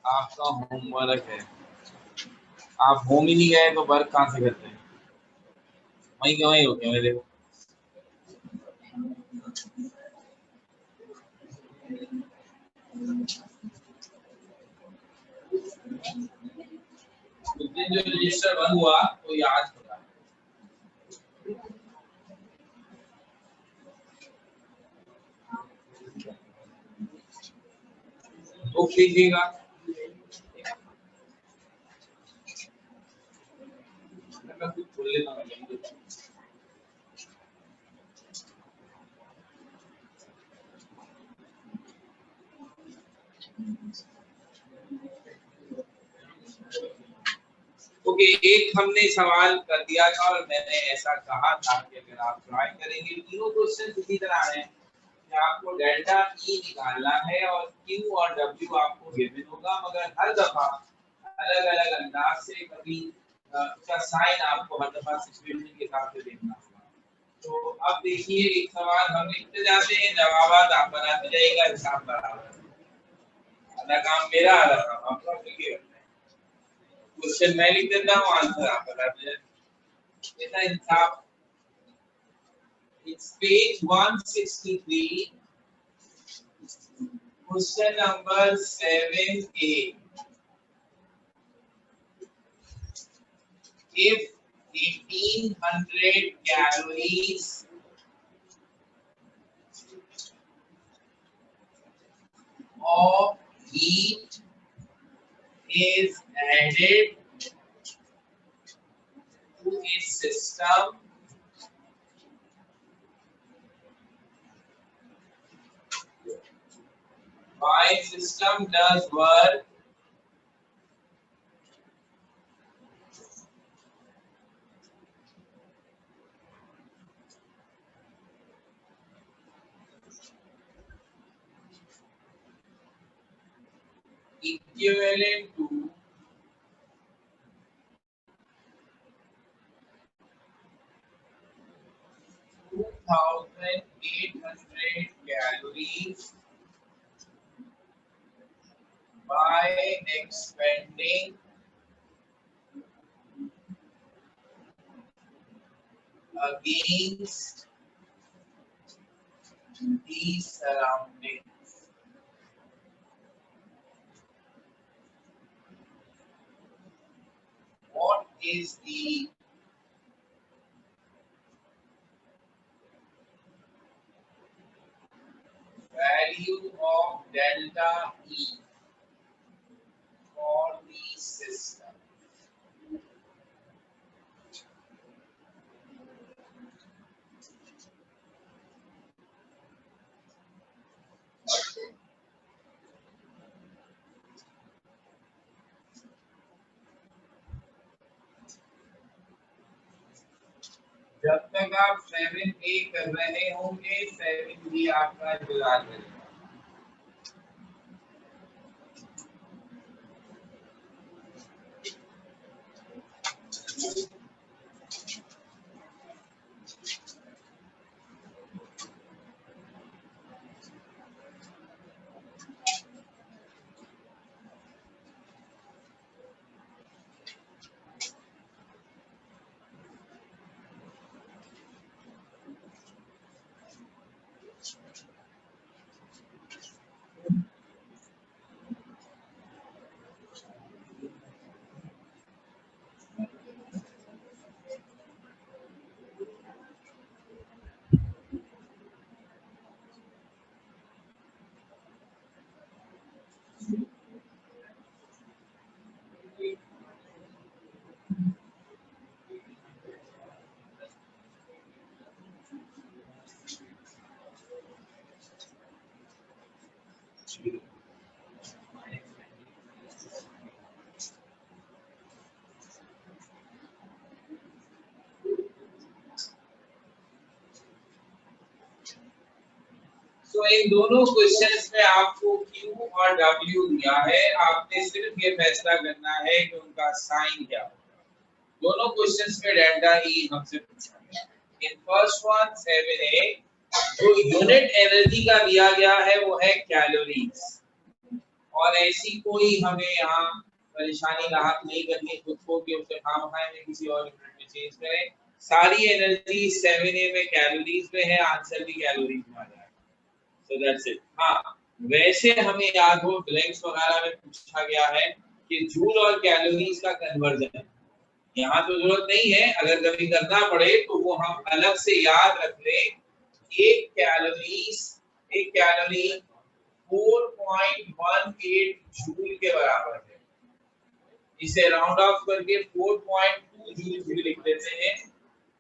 आपका होमवर्क है, आप होम ही नहीं गए तो वर्क कहाँ से करते हैं? वहीं के वहीं होते हैं मेरे को। उस दिन जो रजिस्टर बंद हुआ तो याद होगा। तो कीजिएगा, मैं कुछ खोल लेता हूँ। ओके, एक हमने सवाल कर दिया था और मैंने ऐसा कहा था कि अगर आप ट्राई करेंगे, तीनों क्वेश्चन इसी तरह हैं कि आपको डेल्टा ई निकालना है और क्यू और डब्ल्यू आपको गिवन होगा, मगर हर दफा अलग अलग अंदाज से, कभी उसका साइन आपको हर दफा सिचुएशन के हिसाब से देखना होगा। तो अब देखिए, एक सवाल हम लिखते जाते हैं, जवाब आप बनाते जाइएगा, हिसाब बराबर। आधा काम मेरा, आधा काम आपका, मिलके करना है। क्वेश्चन मैं लिख देता हूँ, आंसर आप बताते हैं। ऐसा हिसाब। It's page 163, question number 7A. If 1800 calories of heat is added to a system my system does work equivalent to 2800 calories by expanding against the surroundings. What is the value of delta E for the system? जब तक आप 7A कर रहे होंगे, 7B आपका इंतजार करेगा। तो इन दोनों क्वेश्चंस में आपको Q और W दिया है, आपने सिर्फ ये फैसला करना है कि उनका साइन क्या होगा। दोनों क्वेश्चंस में डेल्टा E हमसे पूछा गया है। इन फर्स्ट वन 7A जो यूनिट एनर्जी का दिया गया है वो है कैलोरीज, और ऐसी कोई हमें यहाँ परेशानी राहत नहीं करनी खुद को कि उसके खाम खाए में किसी और यूनिट में चेंज करें। सारी एनर्जी 7A में कैलोरीज में है, आंसर भी कैलोरीज में आ जाएगा। So that's it. हाँ, वैसे हमें याद हो ब्लैंक्स वगैरह में पूछा गया है कि जूल और कैलोरीज का कन्वर्जन, यहाँ तो जरूरत नहीं है, अगर कभी करना पड़े तो वो हम अलग से याद रख लें। एक कैलोरी 4.18 जूल के बराबर है। इसे राउंड ऑफ करके 4.2 जूल भी लिख देते हैं,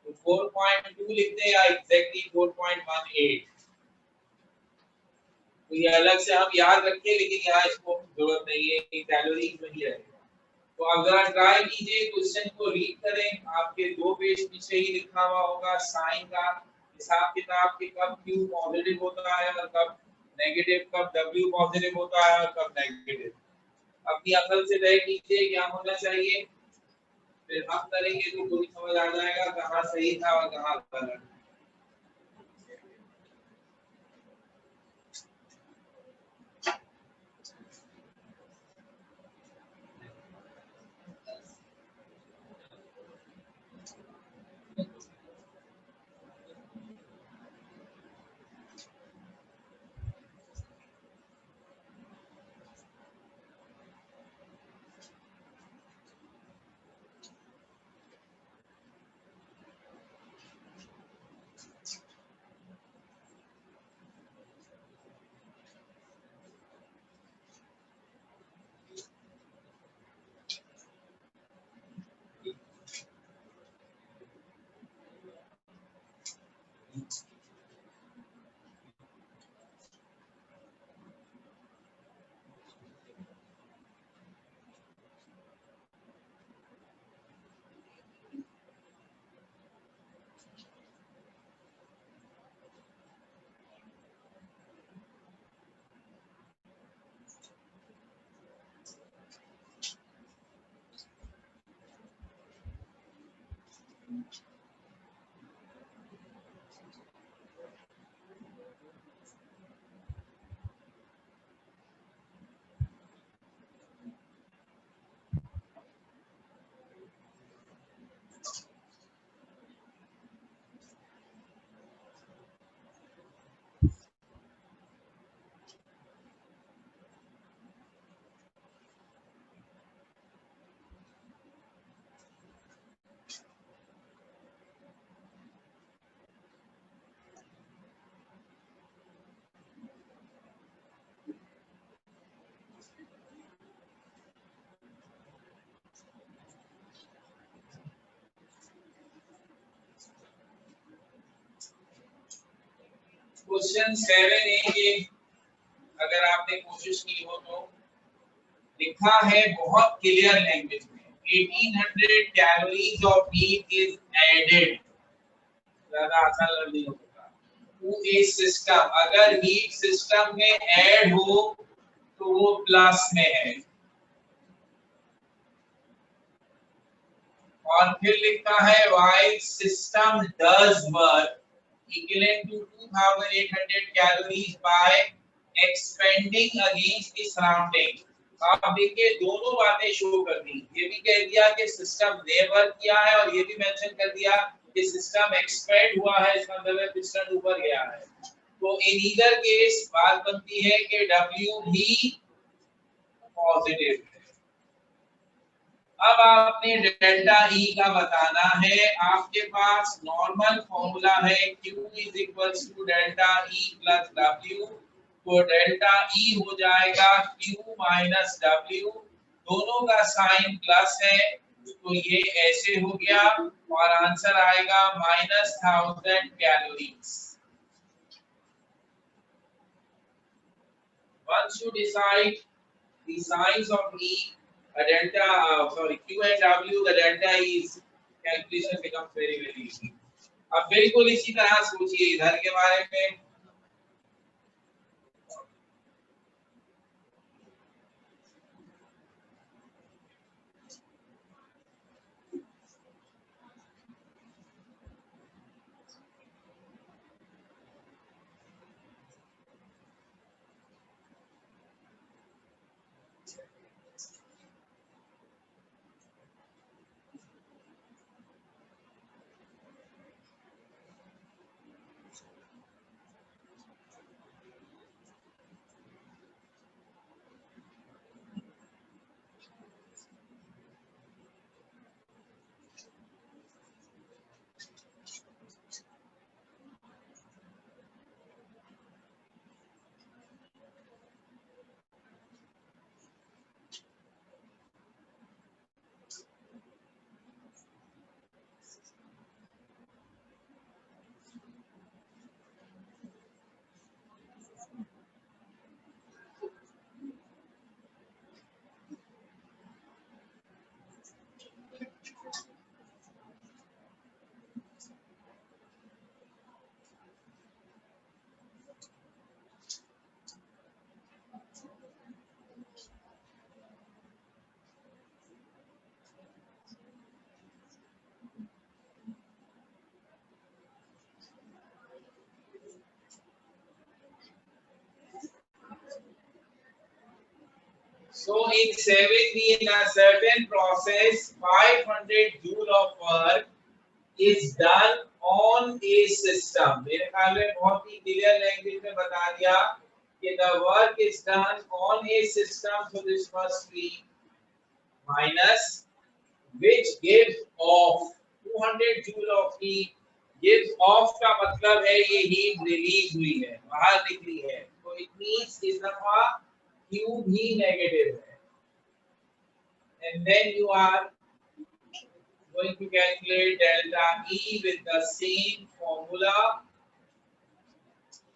तो 4.2 लिखते हैं या एग्जैक्टली 4.18। तो ये अलग से हम याद रखें, लेकिन यहाँ इसको जरूरत नहीं है, कि कैलोरीज में ही रहेगा। तो अगर ट्राई कीजिए, क्वेश्चन को रीड करें, आपके 2 पेज पीछे ही लिखा हुआ होगा साइन का हिसाब किताब कि कब Q पॉजिटिव होता है और कब नेगेटिव, कब W पॉजिटिव होता है और कब नेगेटिव। अपनी अकल से तय कीजिए क्या होना चाहिए, फिर हम करेंगे तो पूरी समझ आ जाएगा कहाँ सही था और कहाँ गलत। क्वेश्चन 7A के अगर आपने कोशिश की हो तो लिखा है बहुत क्लियर लैंग्वेज में 1800 calories of heat is added. ज्यादा आसान नहीं होगा टू ए सिस्टम, अगर हीट सिस्टम में ऐड हो तो वो प्लस में है। और फिर लिखा है while system does work equivalent to 2800 calories by expanding against the surrounding। आप देखिए दोनों बातें शो कर दी, ये भी कह दिया कि सिस्टम ने वर्क किया है और ये भी मेंशन कर दिया कि सिस्टम एक्सपेंड हुआ है, इसका मतलब है पिस्टन ऊपर गया है। तो इन ईदर केस बात बनती है कि W भी पॉजिटिव है। अब आपने डेल्टा E का बताना है, आपके पास नॉर्मल फॉर्मूला है Q is equals to delta E plus W, तो डेल्टा E हो जाएगा Q माइनस W, दोनों का साइन प्लस है तो ये ऐसे हो गया और आंसर आएगा -1000 calories. Once you decide the signs of E, Q and W, the delta is calculation becomes very easy। अब बिल्कुल इसी तरह सोचिए इधर के बारे में, So in 7B, in a certain process, 500 joule of work is done on a system. मेरे ख्याल में बहुत ही क्लियर लैंग्वेज में बता दिया कि the work is done on a system, so this must be minus, which gives off 200 joule of heat. gives off का मतलब है ये heat release हुई है, बाहर निकली है, तो it means इस दफा Q भी नेगेटिव है. And then you are going to calculate delta E with the same formula.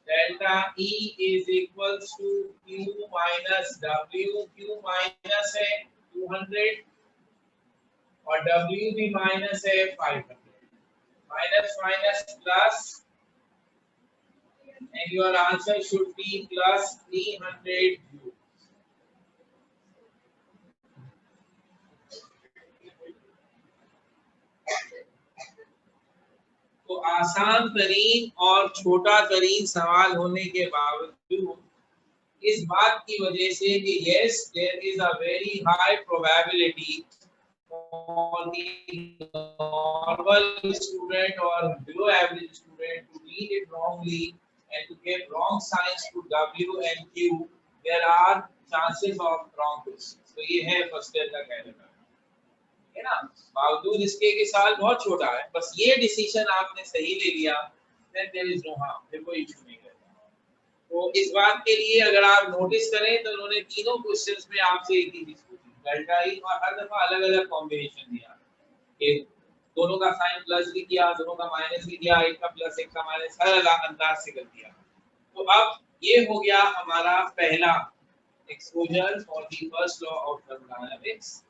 Delta E is equals to Q minus W. Q minus है 200 और W भी minus है 500. Minus minus plus, and your answer should be plus 300 joules. तो आसान तरीन और छोटा तरीन सवाल होने के बावजूद इस बात की वजह से कि yes there is a very high probability for the normal student or below average student to read it wrongly and to give wrong signs to W and Q, there are chances of wrong questions. तो ये है first year का कहना है ना. बावजूद इसके कि साल बहुत छोटा है, बस ये डिसीजन आपने सही ले लिया, then there is no harm, फिर कोई इशू नहीं करता. तो इस बात के लिए अगर आप नोटिस करें तो उन्होंने तीनों क्वेश्चंस में आपसे एक ही चीज पूछी, डेल्टा ई, और हर दफा अलग अलग कॉम्बिनेशन दिया कि दोनों का साइन प्लस भी किया, दोनों का माइनस भी किया, एक का प्लस एक का माइनस, हर अलग अंदाज से कर दिया. तो अब ये हो गया हमारा पहला exposure for the first law of thermodynamics,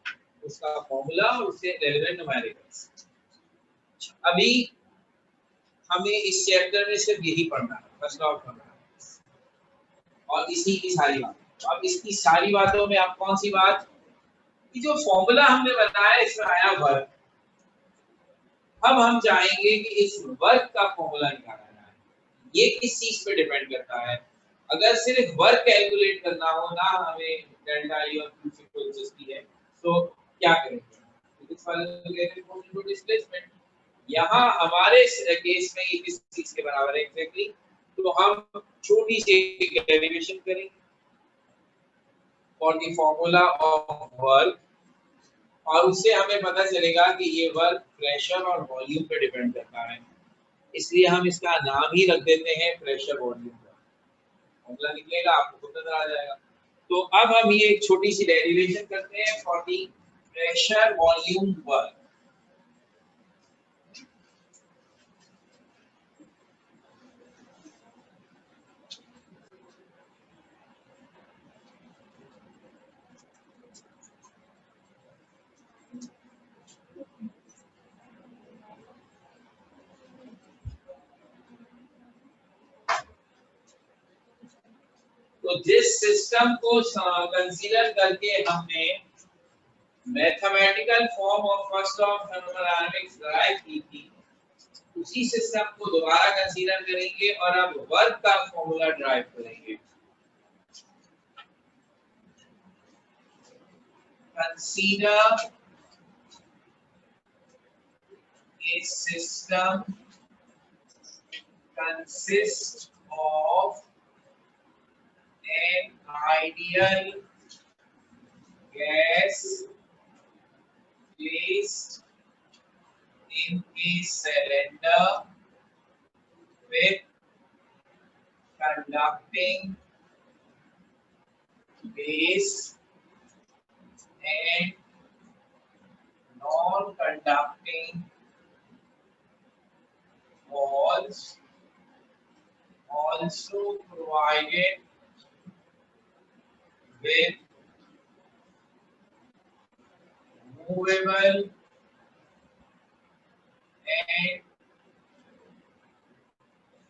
उसका फॉर्मूला और उससे रेलेवेंट न्यूमेरिकल्स. अभी हमें इस चैप्टर में सिर्फ यही पढ़ना है, फर्स्ट लॉ ऑफ थर्मोडायनामिक्स और इसी की सारी बातें. अब इसकी सारी बातों में आप कौन सी बात कि जो फॉर्मूला हमने बताया इसमें आया वर्क. अब हम चाहेंगे कि इस वर्क का फॉर्मूला निकालना है. ये किस चीज पे डिपेंड करता है. अगर सिर्फ वर्क कैलकुलेट करना हो, ना हमें डेल्टा ई और क्यू से कोई दिलचस्पी है, तो क्या करेंगे. इस वाले को कहते हैं फोर्स इनटू डिस्प्लेसमेंट. यहाँ हमारे केस में ये किस चीज के बराबर है एग्जैक्टली. तो हम छोटी सी डेरिवेशन करेंगे for the formula of work, और उससे हमें पता चलेगा कि ये वर्क प्रेशर और वॉल्यूम पे डिपेंड करता है, इसलिए हम इसका नाम ही रख देते हैं प्रेशर वॉल्यूम. फॉर्मूला निकलेगा, आपको खुद नजर आ जाएगा. तो अब हम ये एक छोटी सी डेरिवेशन करते हैं for the pressure volume work. तो जिस सिस्टम को कंसीडर करके हमने mathematical form of first of thermodynamics drive की थी, उसी सिस्टम को दोबारा कंसीडर करेंगे और अब वर्क का फॉर्मूला ड्राइव करेंगे. Consider a system consists of an ideal gas placed in a cylinder with conducting base and non-conducting walls, also provided with movable and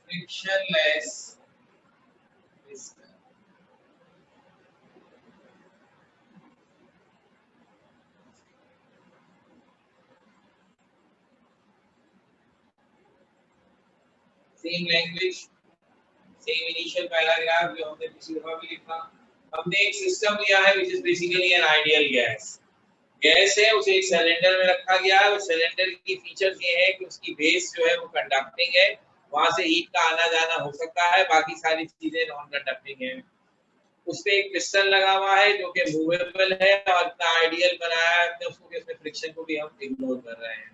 frictionless piston. Same language, same initial paragraph जो हमने पिछली दफा भी लिखा, हमने एक system लिया है which is basically an ideal gas. Gas है, उसे एक सिलेंडर में रखा गया है। उस सिलेंडर की फीचर्स ये है कि उसकी बेस जो है वो कंडक्टिंग है, वहां से हीट का आना जाना हो सकता है, बाकी सारी चीजें नॉन कंडक्टिंग है। उस पे एक पिस्टन लगा हुआ है जो कि मूवेबल है और इतना आइडियल बनाया है हमने उसको कि उसमें फ्रिक्शन को भी हम इग्नोर कर रहे हैं।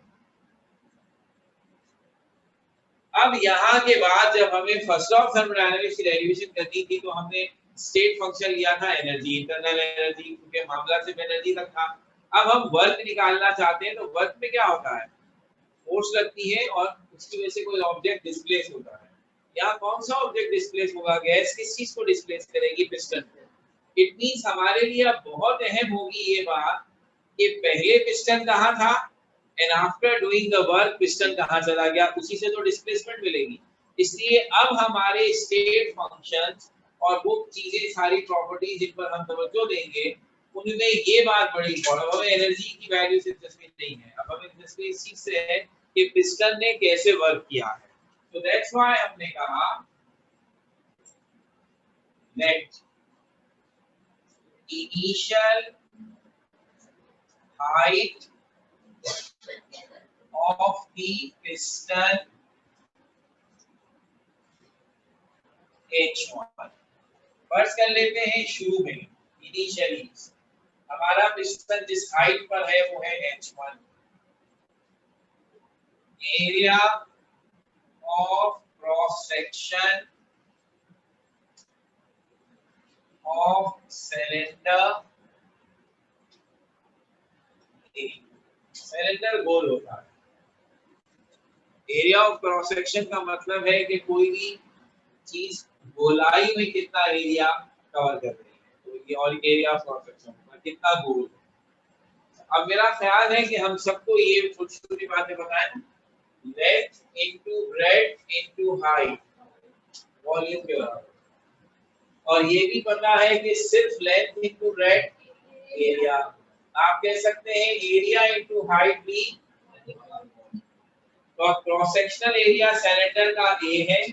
अब यहाँ के बाद जब हमें फर्स्ट ऑफ थर्मोडायनामिक्स की डेरिवेशन करनी थी तो हमने स्टेट फंक्शन लिया था एनर्जी, इंटरनल एनर्जी, क्योंकि मामला सिर्फ एनर्जी का था। अब हम वर्क निकालना चाहते हैं तो वर्क में क्या होता है, फोर्स लगती है और उसकी वजह से कोई ऑब्जेक्ट डिस्प्लेस होता है। यहाँ कौन सा ऑब्जेक्ट डिस्प्लेस होगा, गैस किस चीज को डिस्प्लेस करेगी, पिस्टन को। इट मींस हमारे लिए अब बहुत अहम होगी ये बात कि पहले पिस्टन कहाँ था and after doing the work piston कहाँ चला गया, उसी से तो डिस्प्लेसमेंट मिलेगी। इसलिए अब हमारे स्टेट फंक्शंस और वो चीजें सारी प्रॉपर्टीज जिन पर हम तवज्जो देंगे उनमें ये बात बड़ी इंपॉर्टेंट। हमें एनर्जी की वैल्यू से दिलचस्पी नहीं है, अब हमें दिलचस्पी इस चीज से है कि पिस्टन ने कैसे वर्क किया है। तो दैट्स व्हाई हमने कहा let initial height of the piston H1। फर्ज कर लेते हैं शुरू में इनिशियली हमारा पिस्टन जिस हाइट पर है वो है H1। Area of cross section of cylinder, cylinder गोल होता है। एरिया ऑफ क्रॉस सेक्शन का मतलब है कि कोई भी चीज गोलाई में कितना एरिया कवर कर रही है, तो ये और एरिया ऑफ क्रॉस सेक्शन कितना गोल है। अब मेरा ख्याल है कि हम सबको ये छोटी छोटी बातें बताएं, length into breadth into height volume के बराबर, और ये भी पता है कि सिर्फ लेंथ इनटू ब्रेड्थ एरिया। आप कह सकते हैं एरिया इनटू हाइट भी, तो क्रॉस सेक्शनल एरिया सिलेंडर का ए है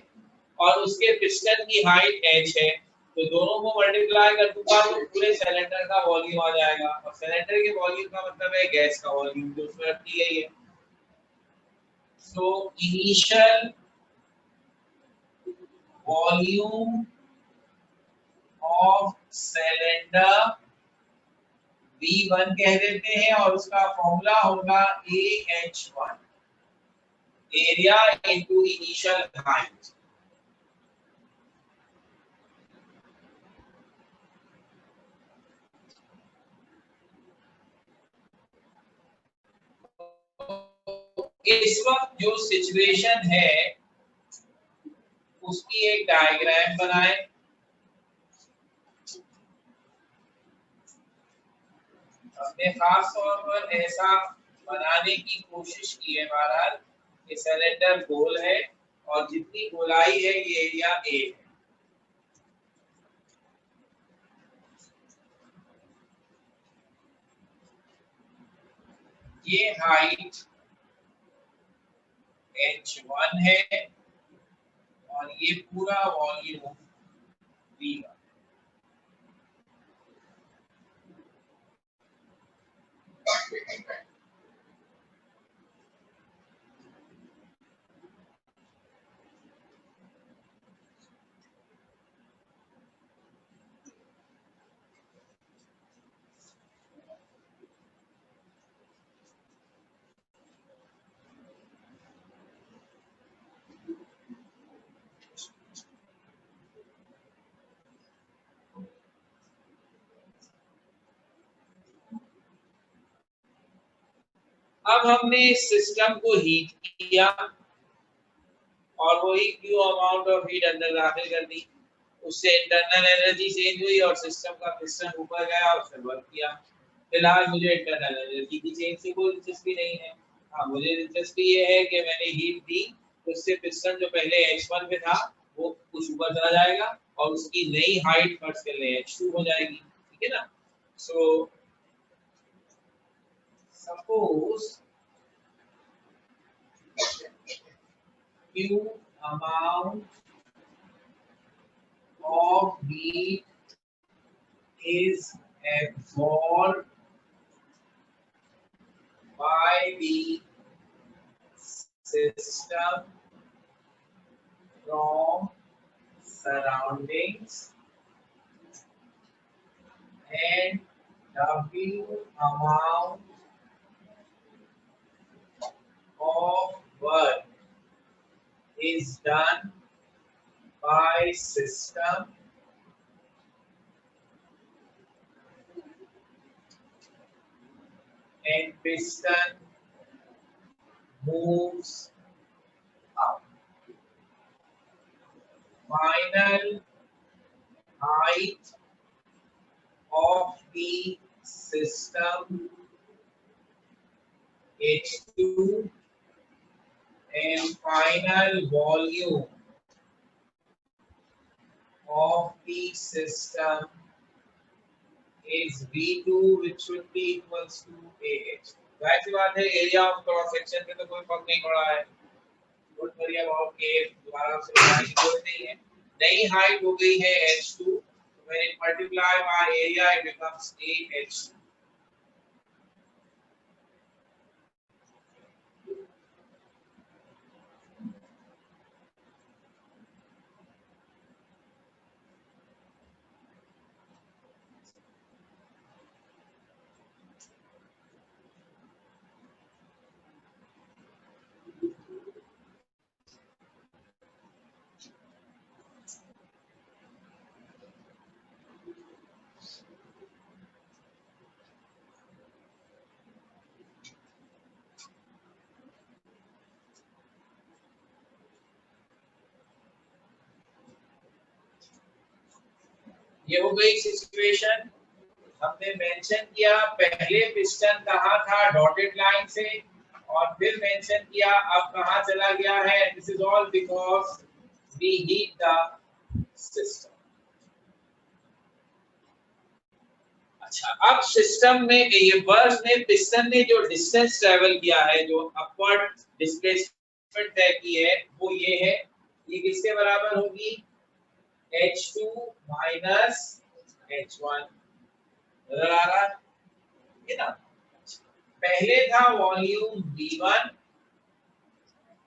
और उसके पिस्टन की हाइट h है, तो दोनों को मल्टीप्लाई कर दूंगा तो पूरे सिलेंडर का वॉल्यूम आ जाएगा। और सिलेंडर के वॉल्यूम का मतलब है गैस का वॉल्यूम जो उसमें रखी गई है। So initial volume of cylinder V1 कह देते हैं और उसका फॉर्मूला होगा AH1, area into initial height. इस वक्त जो सिचुएशन है उसकी एक डायग्राम बनाएं। हमने खास तौर पर ऐसा बनाने की कोशिश की है महाराज कि सिलेंडर गोल है और जितनी गोलाई है ये एरिया ए है। ये हाइट H1 है और ये पूरा वॉल्यूम V1। अब हमने इस सिस्टम को हीट किया और वही क्यू अमाउंट ऑफ हीट अंदर दाखिल कर दी, उससे इंटरनल एनर्जी चेंज हुई और सिस्टम का पिस्टन ऊपर गया और फिर वर्क किया। फिलहाल मुझे इंटरनल एनर्जी की चेंज से कोई दिलचस्पी नहीं है। हाँ, मुझे दिलचस्पी ये है कि मैंने हीट दी तो उससे पिस्टन जो पहले H1 पे था वो कुछ ऊपर चला जाएगा और उसकी नई हाइट फर्ज कर ले H2 हो जाएगी, ठीक है ना। So suppose Q amount of heat is absorbed by the system from surroundings, and W amount of work is done by system and piston moves up. Final height of the system H2 and final volume of the system is V2, which should be equals to AH. जाहिर सी बात है area of cross section पे तो कोई फर्क नहीं पड़ा है। डोंट वरी अबाउट के दोबारा से बनाने की जरूरत नहीं है। नई हाइट हो गई है H2, तो when it multiply by area it becomes AH2. ये हो गई सिचुएशन। हमने मेंशन किया पहले पिस्टन कहाँ था डॉटेड लाइन से, और फिर मेंशन किया अब कहाँ चला गया है। This is all because we heat the system. अच्छा, अब सिस्टम में ये वर्क में पिस्टन ने जो डिस्टेंस ट्रेवल किया है, जो अपवर्ड डिस्प्लेसमेंट तय की है, वो ये है। ये किसके बराबर होगी? H2 minus H1। नजर आ रहा है ना? पहले था वॉल्यूम V1,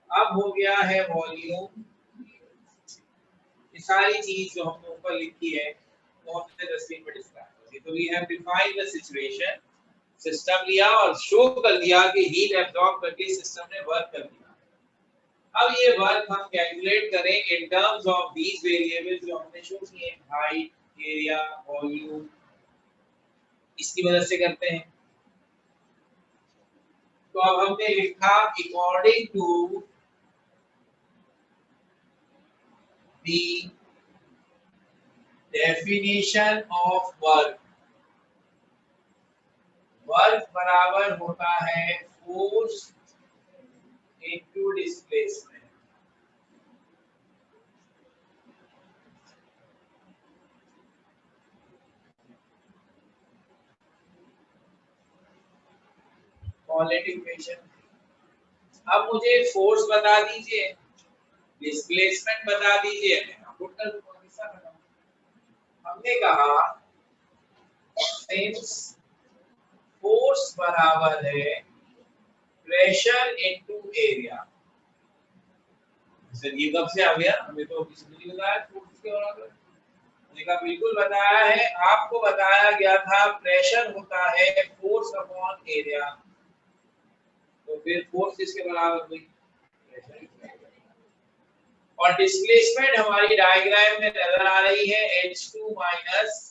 अब हो गया है वॉल्यूम। ये सारी चीज जो हमने ऊपर लिखी है वो हमने स्क्रीन पर डिस्क्राइब कर दी। तो we have defined the situation, system लिया और शो कर दिया कि हीट एब्जॉर्ब करके सिस्टम ने वर्क कर दिया। अब ये वर्क हम कैलकुलेट करें in terms of these variables जो हमने शो किए, हाइट, एरिया, वॉल्यूम, इसकी मदद से करते हैं। तो अब हमने लिखा according to the definition of work, work बराबर होता है force into displacement. Collate equation. अब मुझे फोर्स बता दीजिए, डिस्प्लेसमेंट बता दीजिए, मैं पुट कर दूंगा किसका बता। हमने कहा सिंस फोर्स बराबर है प्रेशर इनटू एरिया। सर ये कब से आ गया? हमें तो किसी ने नहीं बताया फोर्स के बराबर। देखा, बिल्कुल बताया है, आपको बताया गया था प्रेशर होता है फोर्स अपॉन एरिया। तो फिर फोर्स किसके बराबर हुई? और डिस्प्लेसमेंट हमारी डायग्राम में नजर आ रही है H2 minus,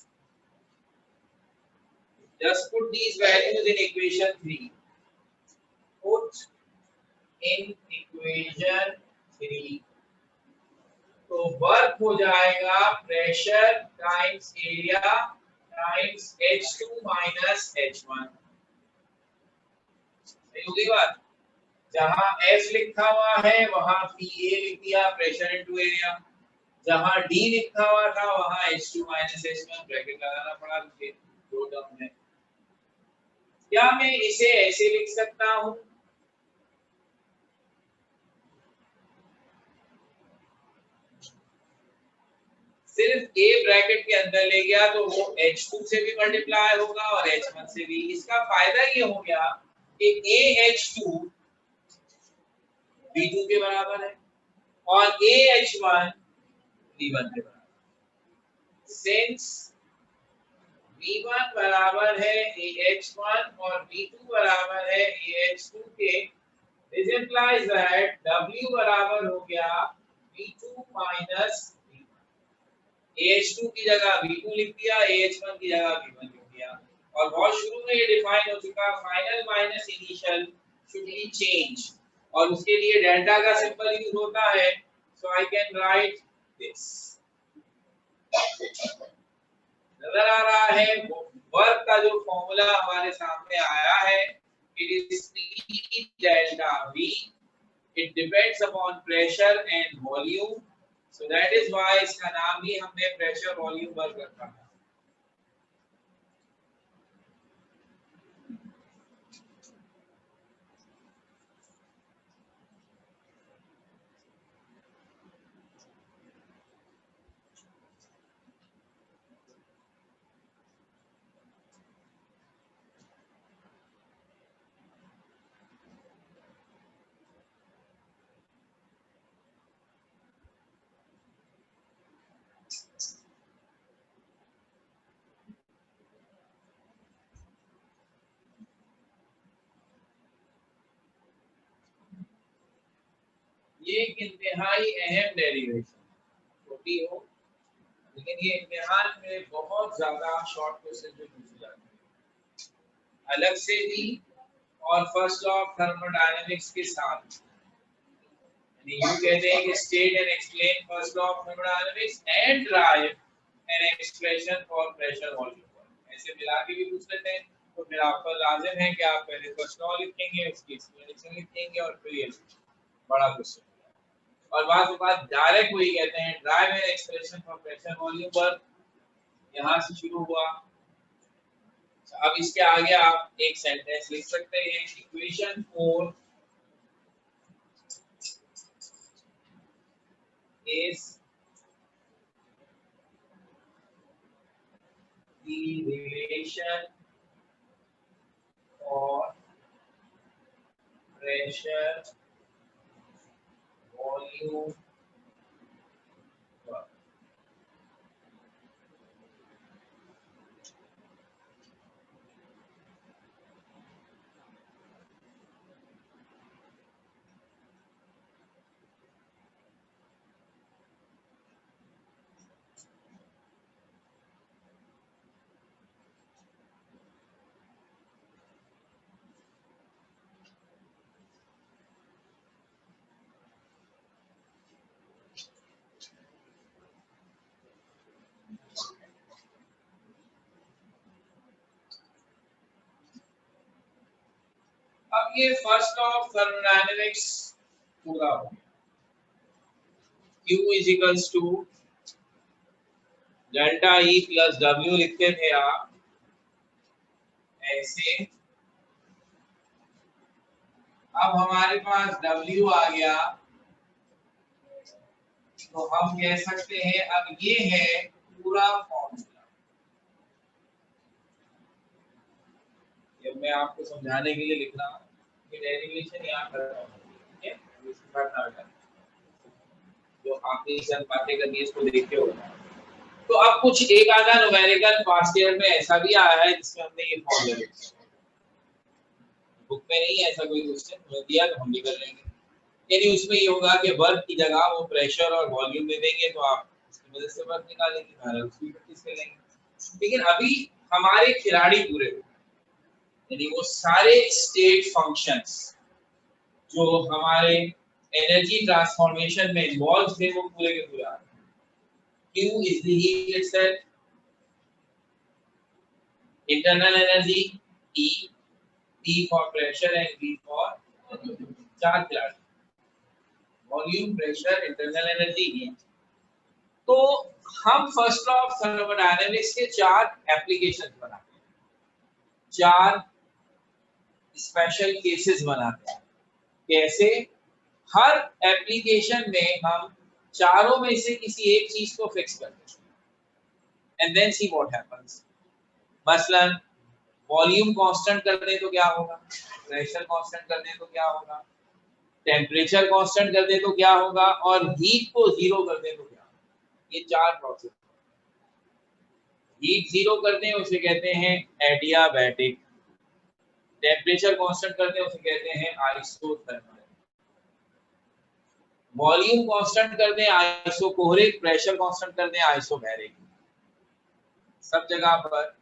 just put these values in equation 3, put in equation 3। तो वर्क हो जाएगा pressure times area times H2 minus H1। सही होगी बात? जहां F लिखा हुआ है वहां PA लिख दिया, प्रेशर इनटू एरिया। जहां D लिखा हुआ था वहां H2 माइनस H1 ब्रैकेट लगाना पड़ा, दो टर्म है। क्या मैं इसे ऐसे लिख सकता हूं? सिर्फ ए ब्रैकेट के अंदर ले गया तो वो H2 से भी मल्टीप्लाई होगा और H1 से भी। इसका फायदा ये हो गया कि AH2 B2 के बराबर है और AH1 B1 के बराबर। सिंस B1 बराबर है AH1 और B2 बराबर है AH2 के, this implies that W बराबर हो गया B2 माइनस AH2 की जगह B2 लिख दिया, AH1 की जगह B1 लिख दिया। और बहुत शुरू में ये डिफाइन हो चुका, final minus initial should be change और उसके लिए डेल्टा का सिंबल यूज होता है। सो आई कैन राइट दिस। नजर आ रहा है वर्क का जो फॉर्मूला हमारे सामने आया है, it is P delta V, it depends upon pressure and volume, so that is why इसका नाम भी हमने प्रेशर वॉल्यूम वर्क रखा है। ये एक इंतहाई अहम डेरिवेशन छोटी हो, लेकिन ये इम्तिहान में बहुत ज्यादा शॉर्ट क्वेश्चन जो पूछे जाते हैं अलग से भी और फर्स्ट लॉ ऑफ थर्मोडायनेमिक्स के साथ। यानी यूं कहते हैं कि state and explain first law of thermodynamics and drive an expression for pressure volume, ऐसे मिला के भी पूछ लेते हैं। तो फिर आप पर लाजिम है कि आप पहले फर्स्ट लॉ लिखेंगे, उसकी एक्सप्लेनेशन लिखेंगे और फिर ये बड़ा क्वेश्चन। और बात डायरेक्ट वही कहते हैं, drive an expression for pressure volume पर यहां से शुरू हुआ। अब इसके आगे आप एक सेंटेंस लिख सकते हैं, equation 4 is the relation for pressure volume work। अब ये फर्स्ट लॉ ऑफ थर्मोडायनेमिक्स पूरा हो गया। Q is equals to delta E plus W लिखते थे आप ऐसे। अब हमारे पास W आ गया तो हम कह सकते हैं अब ये है पूरा फॉर्मूला। ये मैं आपको समझाने के लिए लिख रहा हूँ कि डेरिवेशन यहाँ कर रहा हूँ, ठीक है, इसके बाद जो आपने सब बातें करनी है इसको देखते हो। तो अब कुछ एक आधा न्यूमेरिकल पास्ट ईयर में ऐसा भी आया है जिसमें हमने ये फॉर्मूला लिखा है। बुक में नहीं ऐसा कोई क्वेश्चन दिया तो हम भी कर लेंगे। यानी उसमें ये होगा कि वर्क की जगह वो प्रेशर और वॉल्यूम दे देंगे तो आप उसकी मदद से वर्क निकालेंगे, धारा उसकी प्रैक्टिस करेंगे। लेकिन अभी हमारे खिलाड़ी पूरे हो, यानी वो सारे स्टेट फंक्शंस जो हमारे एनर्जी ट्रांसफॉर्मेशन में इन्वॉल्व थे वो पूरे के पूरे आ रहे हैं। Q is the heat itself, internal energy E, P for pressure and V for चार खिलाड़ी, volume, pressure, internal energy E। तो हम फर्स्ट लॉ ऑफ थर्मोडायनेमिक्स के चार एप्लीकेशंस बनाते हैं, चार स्पेशल केसेस बनाते हैं। कैसे? हर एप्लीकेशन में हम चारों में से किसी एक चीज को फिक्स करते हैं। and then see what happens. मसलन वॉल्यूम कांस्टेंट कर दें तो क्या होगा, प्रेशर कांस्टेंट कर दें तो क्या होगा, टेम्परेचर कांस्टेंट कर दें तो क्या होगा, और हीट को जीरो कर दें तो क्या होगा। ये चार प्रोसेस। हीट जीरो कर दें उसे कहते हैं एडियाबैटिक, टेम्परेचर कांस्टेंट कर दें उसे कहते हैं आइसोथर्मल, वॉल्यूम कांस्टेंट कर दें आइसोकोहरिक, प्रेशर कांस्टेंट कर दें आइसोबैरिक। सब जगह पर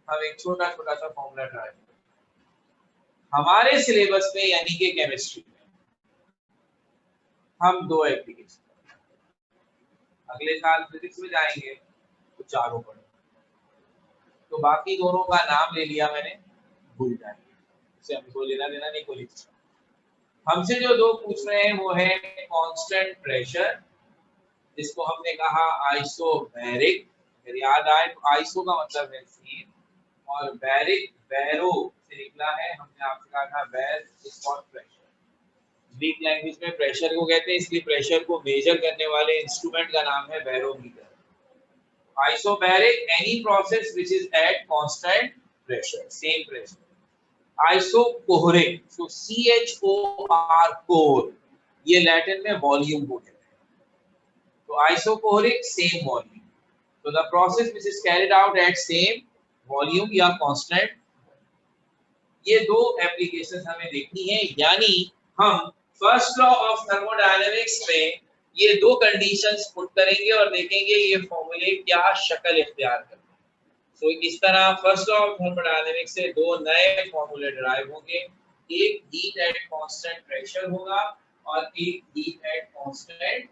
हम एक छोटा छोटा सा फॉर्मूला ट्राई करें। हमारे सिलेबस में यानी कि केमिस्ट्री में हम दो एप्लीकेशन, अगले साल फिजिक्स में जाएंगे तो चारों पढ़ेंगे, तो बाकी दोनों का नाम ले लिया मैंने, भूल जाएंगे, इससे हमको लेना देना नहीं कोई। हमसे जो दो पूछ रहे हैं वो है कांस्टेंट प्रेशर, जिसको हमने कहा आइसोबैरिक, अगर याद आए तो आइसो का मतलब है सेम, और बैरिक बैरो से निकला है, हमने आपसे कहा था बैर is for pressure. Greek language में प्रेशर को कहते हैं, इसलिए प्रेशर को मेजर करने वाले इंस्ट्रूमेंट का नाम है barometer. Isobaric any process which is at constant pressure, same pressure. Isochoric, so CHOR कोर, ये लैटिन में वॉल्यूम को कहते हैं, तो आइसोकोहरिक सेम वॉल्यूम, तो the process which is carried out at same volume या कांस्टेंट। ये दो एप्लीकेशंस हमें देखनी है, यानी हम फर्स्ट लॉ ऑफ थर्मोडायनेमिक्स में ये दो कंडीशंस पुट करेंगे और देखेंगे ये फॉर्मूले क्या शक्ल इख्तियार करते हैं। तो इस तरह फर्स्ट लॉ ऑफ थर्मोडायनेमिक्स से दो नए फॉर्मूले डिराइव होंगे, एक हीट एट कांस्टेंट प्रेशर होगा और एक heat at constant.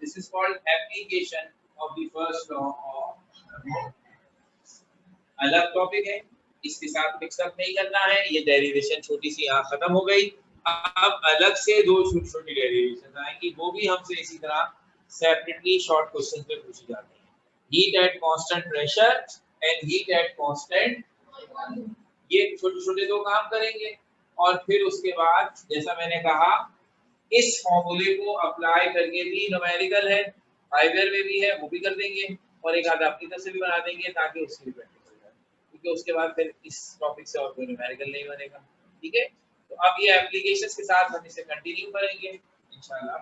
This is called application of the first law of thermodynamics. अलग टॉपिक है, इसके साथ मिक्सअप नहीं करना है, ये डेरिवेशन छोटी सी यहाँ खत्म हो गई। अब अलग से दो छोटी छोटी डेरिवेशन आएंगी, वो भी हमसे इसी तरह सेपरेटली शॉर्ट क्वेश्चन में पूछी जाती है। Heat at constant pressure and heat at constant, ये छोटे छोटे दो काम करेंगे, और फिर उसके बाद जैसा मैंने कहा इस फॉर्मूले को अप्लाई करके भी न्यूमेरिकल है, हाइवेयर में भी है, वो भी कर देंगे, और एक आधा अपनी तरफ से भी बना देंगे ताकि उसकी प्रैक्टिस हो जाए, क्योंकि उसके बाद फिर इस टॉपिक से और कोई न्यूमेरिकल नहीं बनेगा। ठीक है, तो अब ये एप्लीकेशंस के साथ हम इसे कंटिन्यू करेंगे इंशाल्लाह।